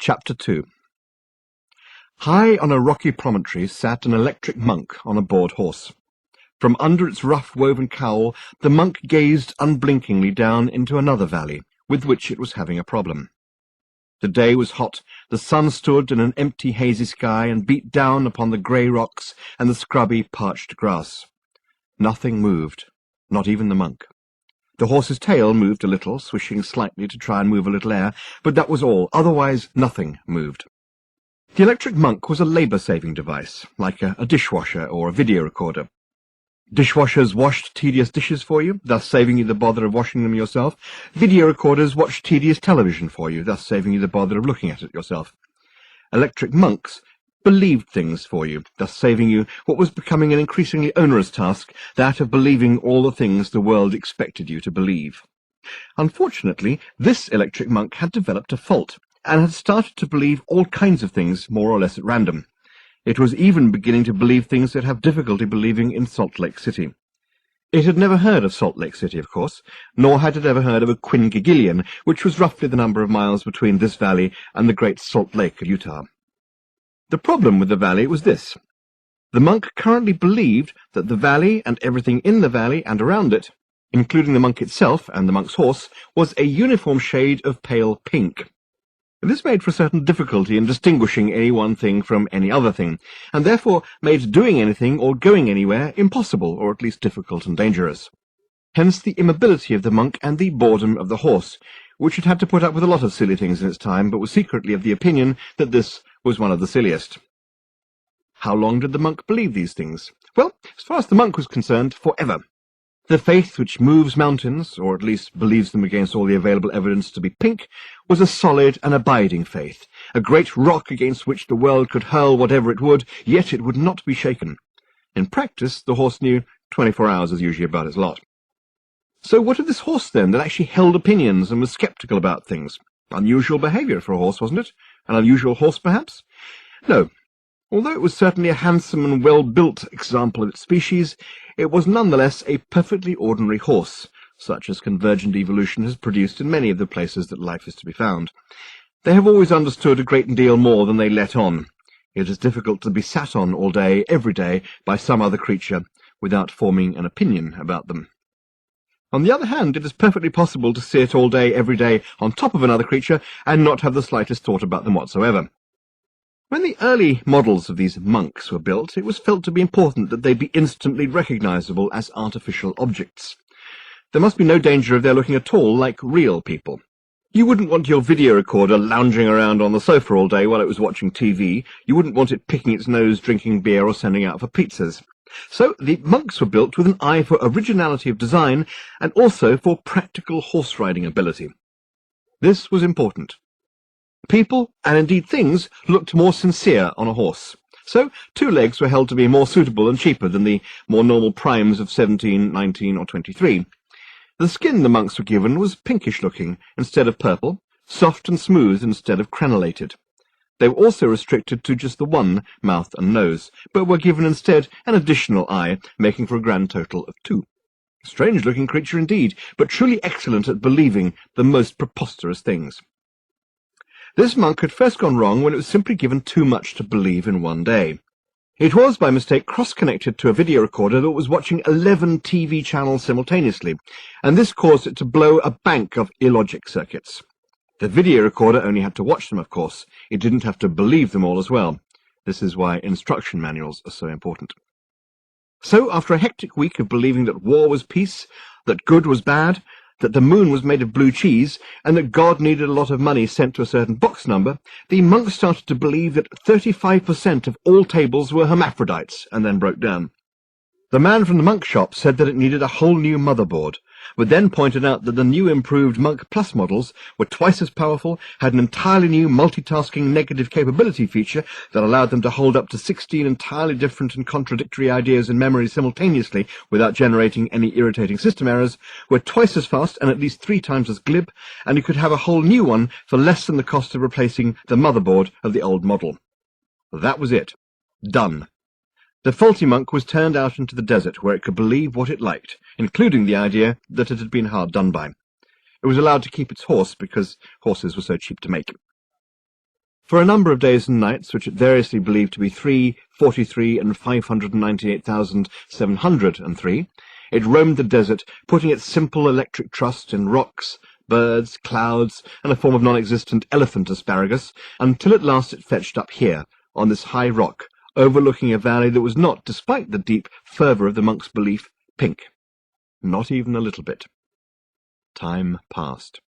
Chapter 2. High on a rocky promontory sat an electric monk on a bored horse. From under its rough-woven cowl, the monk gazed unblinkingly down into another valley, with which it was having a problem. The day was hot, the sun stood in an empty, hazy sky and beat down upon the grey rocks and the scrubby, parched grass. Nothing moved, not even the monk. The horse's tail moved a little, swishing slightly to try and move a little air, but that was all. Otherwise, nothing moved. The electric monk was a labour-saving device, like a dishwasher or a video recorder. Dishwashers washed tedious dishes for you, thus saving you the bother of washing them yourself. Video recorders watched tedious television for you, thus saving you the bother of looking at it yourself. Electric monks believed things for you, thus saving you what was becoming an increasingly onerous task, that of believing all the things the world expected you to believe. Unfortunately, this electric monk had developed a fault, and had started to believe all kinds of things more or less at random. It was even beginning to believe things that have difficulty believing in Salt Lake City. It had never heard of Salt Lake City, of course, nor had it ever heard of a quingillion, which was roughly the number of miles between this valley and the great Salt Lake of Utah. The problem with the valley was this. The monk currently believed that the valley and everything in the valley and around it, including the monk itself and the monk's horse, was a uniform shade of pale pink. This made for a certain difficulty in distinguishing any one thing from any other thing, and therefore made doing anything or going anywhere impossible, or at least difficult and dangerous. Hence the immobility of the monk and the boredom of the horse, which had had to put up with a lot of silly things in its time, but was secretly of the opinion that this was one of the silliest. How long did the monk believe these things? Well, as far as the monk was concerned, forever. The faith which moves mountains, or at least believes them against all the available evidence to be pink, was a solid and abiding faith, a great rock against which the world could hurl whatever it would, yet it would not be shaken. In practice, the horse knew 24 hours is usually about its lot. So what of this horse, then, that actually held opinions and was sceptical about things? Unusual behaviour for a horse, wasn't it? An unusual horse, perhaps? No. Although it was certainly a handsome and well-built example of its species, it was nonetheless a perfectly ordinary horse, such as convergent evolution has produced in many of the places that life is to be found. They have always understood a great deal more than they let on. It is difficult to be sat on all day, every day, by some other creature, without forming an opinion about them. On the other hand, it is perfectly possible to sit all day, every day, on top of another creature, and not have the slightest thought about them whatsoever. When the early models of these monks were built, it was felt to be important that they be instantly recognizable as artificial objects. There must be no danger of their looking at all like real people. You wouldn't want your video recorder lounging around on the sofa all day while it was watching TV. You wouldn't want it picking its nose, drinking beer, or sending out for pizzas. So the monks were built with an eye for originality of design and also for practical horse-riding ability. This was important. People, and indeed things, looked more sincere on a horse. So 2 legs were held to be more suitable and cheaper than the more normal primes of 17, 19, or 23. The skin the monks were given was pinkish-looking instead of purple, soft and smooth instead of crenellated. They were also restricted to just the one mouth and nose, but were given instead an additional eye, making for a grand total of 2. Strange-looking creature indeed, but truly excellent at believing the most preposterous things. This monk had first gone wrong when it was simply given too much to believe in one day. It was, by mistake, cross-connected to a video recorder that was watching 11 TV channels simultaneously, and this caused it to blow a bank of illogic circuits. The video recorder only had to watch them, of course. It didn't have to believe them all as well. This is why instruction manuals are so important. So, after a hectic week of believing that war was peace, that good was bad, that the moon was made of blue cheese, and that God needed a lot of money sent to a certain box number, the monks started to believe that 35% of all tables were hermaphrodites, and then broke down. The man from the monk shop said that it needed a whole new motherboard, but then pointed out that the new improved Monk Plus models were twice as powerful, had an entirely new multitasking negative capability feature that allowed them to hold up to 16 entirely different and contradictory ideas in memory simultaneously without generating any irritating system errors, were twice as fast and at least 3 times as glib, and you could have a whole new one for less than the cost of replacing the motherboard of the old model. That was it. Done. The faulty monk was turned out into the desert where it could believe what it liked, including the idea that it had been hard done by. It was allowed to keep its horse because horses were so cheap to make. For a number of days and nights, which it variously believed to be 3, 43, and 598,703, it roamed the desert, putting its simple electric trust in rocks, birds, clouds, and a form of non-existent elephant asparagus, until at last it fetched up here, on this high rock, overlooking a valley that was not, despite the deep fervour of the monk's belief, pink. Not even a little bit. Time passed.